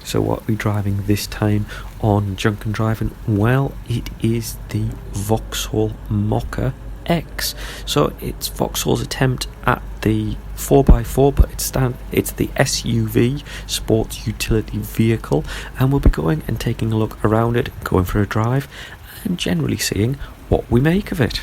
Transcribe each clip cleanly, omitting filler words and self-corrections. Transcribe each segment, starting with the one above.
So what are we driving this time on Junkendriven? Well, it is the Vauxhall Mokka X. So it's Vauxhall's attempt at the 4x4, but it's the SUV, sports utility vehicle, and we'll be going and taking a look around it, going for a drive, and generally seeing what we make of it.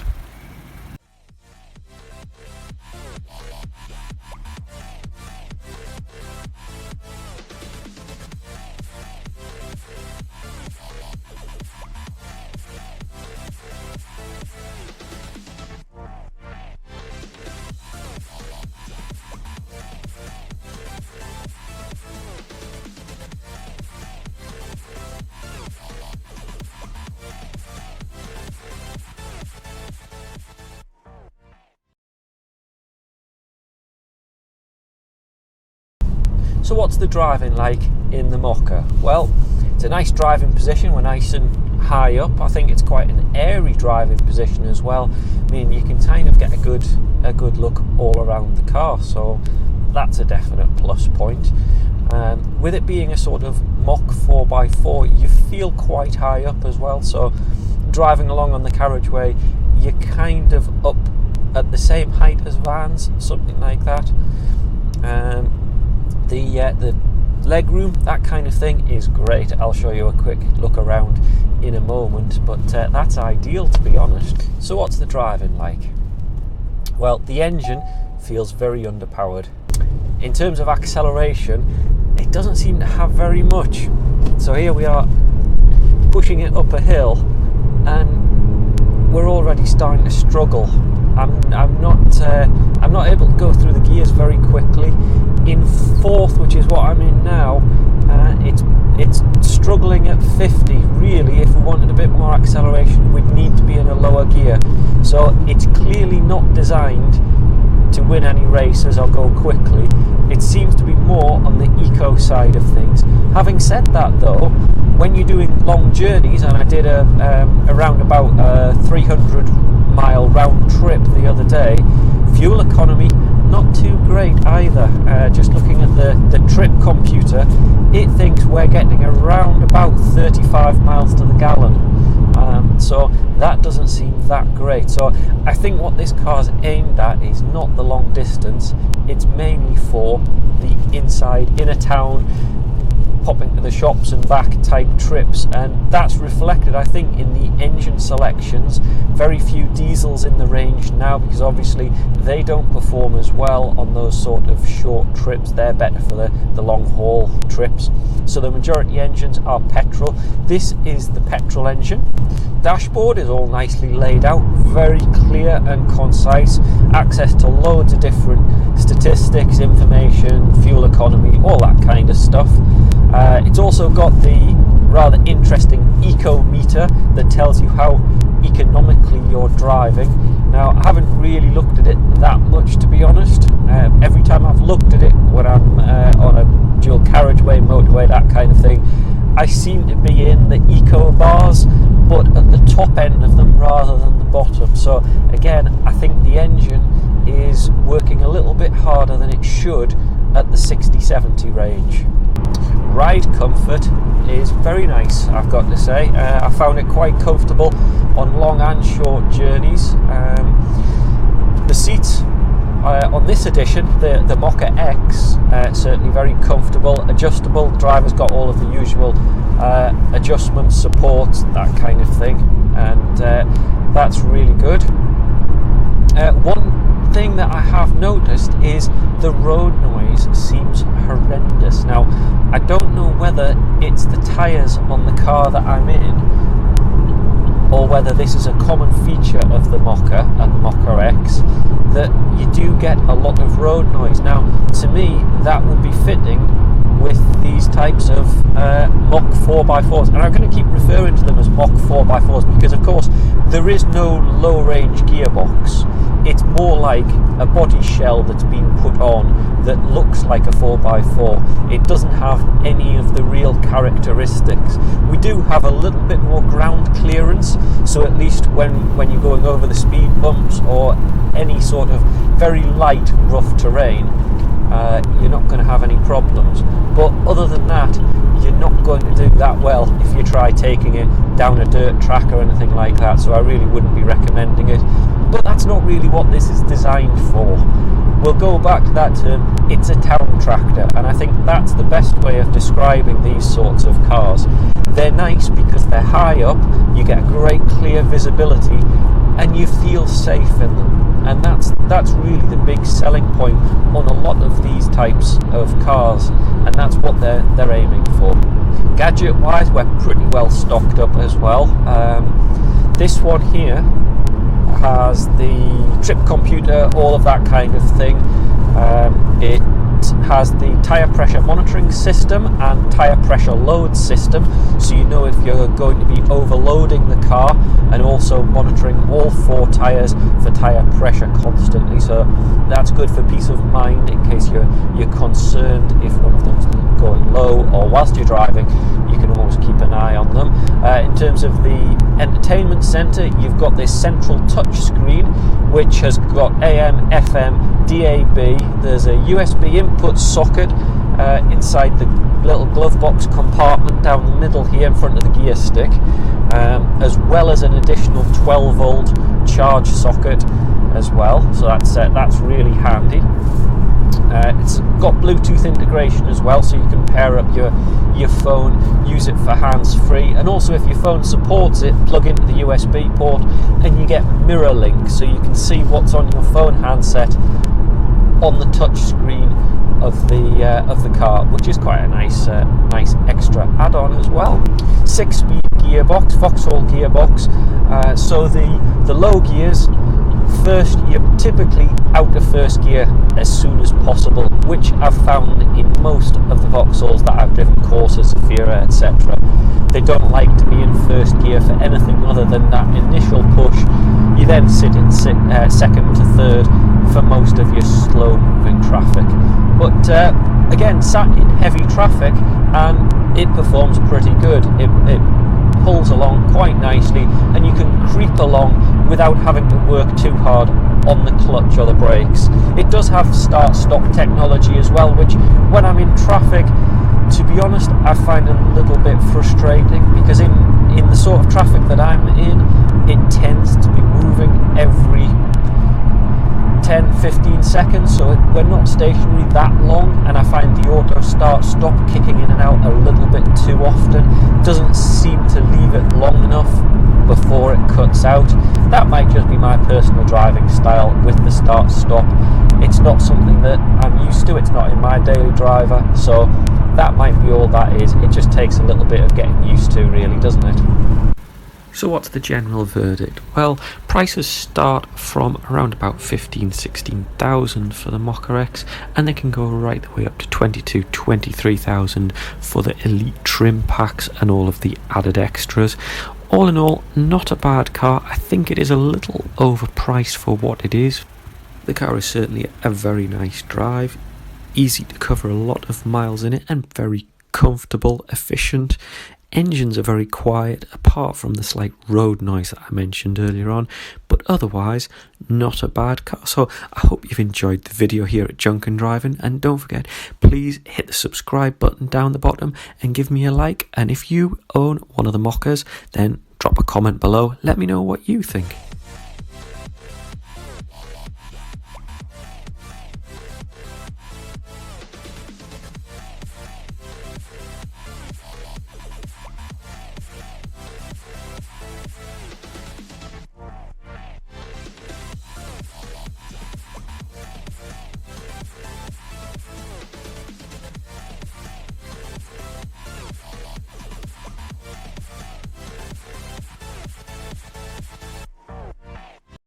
So what's the driving like in the Mokka? Well, it's a nice driving position. We're nice and high up. I think it's quite an airy driving position as well. I mean, you can kind of get a good look all around the car, so that's a definite plus point. With it being a sort of mock 4x4, you feel quite high up as well, so driving along on the carriageway, you're kind of up at the same height as vans, something like that. The leg room, that kind of thing, is great. I'll show you a quick look around in a moment, but that's ideal, to be honest. So what's the driving like? Well, the engine feels very underpowered. In terms of acceleration, it doesn't seem to have very much. So here we are pushing it up a hill and we're already starting to struggle. I'm not able to go through the gears very quickly. In fourth, which is what I'm in now, it's struggling at 50. Really, if we wanted a bit more acceleration, we'd need to be in a lower gear. So it's clearly not designed to win any races or go quickly. It seems to be more on the eco side of things. Having said that, though, when you're doing long journeys, and I did around about a 300-mile round trip the other day, fuel economy not too great either. Just looking at the trip computer, it thinks we're getting around about 35 miles to the gallon. So that doesn't seem that great. So I think what this car's aimed at is not the long distance. It's mainly for the inside, inner town, popping to the shops and back type trips, and that's reflected, I think, in the engine selections. Very few diesels in the range now, because obviously they don't perform as well on those sort of short trips. They're better for the long haul trips. So the majority engines are petrol. This is the petrol engine. Dashboard is all nicely laid out, very clear and concise. Access to loads of different statistics, information, fuel economy, all that kind of stuff. It's also got the rather interesting eco meter that tells you how economically you're driving. Now, I haven't really looked at it that much, to be honest. Every time I've looked at it when I'm on a dual carriageway, motorway, that kind of thing, I seem to be in the eco bars, but at the top end of them rather than the bottom. So again, I think the engine is working a little bit harder than it should at the 60-70 range. Ride comfort is very nice, I've got to say. I found it quite comfortable on long and short journeys. The seats on this edition, the Mokka X, certainly very comfortable, adjustable. The driver's got all of the usual adjustments, supports, that kind of thing, and that's really good. One thing that I have noticed is the road noise seems horrendous. Now, I don't know whether it's the tyres on the car that I'm in, or whether this is a common feature of the Mokka and the Mokka X, that you do get a lot of road noise. Now, to me, that would be fitting with these types of Mokka 4x4s, and I'm going to keep referring to them as Mokka 4x4s because, of course, there is no low-range gearbox. It's more like a body shell that's been put on that looks like a 4x4. It doesn't have any of the real characteristics. We do have a little bit more ground clearance, so at least when you're going over the speed bumps or any sort of very light rough terrain, you're not going to have any problems. But other than that, you're try taking it down a dirt track or anything like that, so I really wouldn't be recommending it. But that's not really what this is designed for. We'll go back to that term, it's a town tractor, and I think that's the best way of describing these sorts of cars. They're nice because they're high up, you get great clear visibility, and you feel safe in them. And that's really the big selling point on a lot of these types of cars, and that's what they're aiming for. Gadget wise, we're pretty well stocked up as well. This one here has the trip computer, all of that kind of thing. It has the tyre pressure monitoring system and tyre pressure load system, so you know if you're going to be overloading the car, and also monitoring all 4 tyres for tyre pressure constantly, so that's good for peace of mind in case you're concerned if one of them's going low, or whilst you're driving you can always keep an eye on them. In terms of the entertainment centre, you've got this central touch screen which has got AM, FM, DAB. There's a USB input socket inside the little glove box compartment down the middle here in front of the gear stick, as well as an additional 12 volt charge socket as well, so that's really handy. It's got Bluetooth integration as well, so you can pair up your phone, use it for hands-free, and also if your phone supports it, plug into the USB port and you get mirror link, so you can see what's on your phone handset on the touch screen of the car, which is quite a nice extra add-on as well. 6-speed gearbox, Vauxhall gearbox, so the low gears, first, you're typically out of first gear as soon as possible, which I've found in most of the Vauxhalls that I've driven, Corsa, Zafira, etc. They don't like to be in first gear for anything other than that initial push. You then sit in second to third for most of your slow moving traffic. But again, sat in heavy traffic and it performs pretty good. It pulls along quite nicely, and you can creep along without having to work too hard on the clutch or the brakes. It does have start-stop technology as well, which when I'm in traffic, to be honest, I find a little bit frustrating, because in the sort of traffic that I'm in, it tends to be moving every 10-15 seconds, so we're not stationary that long, and I find the auto start-stop kicking in and out a little bit too often. Doesn't seem to leave it long enough before it cuts out. That might just be my personal driving style with the start-stop. It's not something that I'm used to, it's not in my daily driver, so that might be all that is. It just takes a little bit of getting used to, really, doesn't it? So what's the general verdict? Well, prices start from around about 16,000 for the Mokka X, and they can go right the way up to 23,000 for the elite trim packs and all of the added extras. All in all, not a bad car. I think it is a little overpriced for what it is. The car is certainly a very nice drive, easy to cover a lot of miles in it, and very comfortable, efficient. Engines are very quiet, apart from the slight road noise that I mentioned earlier on, but otherwise not a bad car. So I hope you've enjoyed the video here at Junkendriven, and don't forget, please hit the subscribe button down the bottom and give me a like, and if you own one of the Mokkas, then drop a comment below, let me know what you think.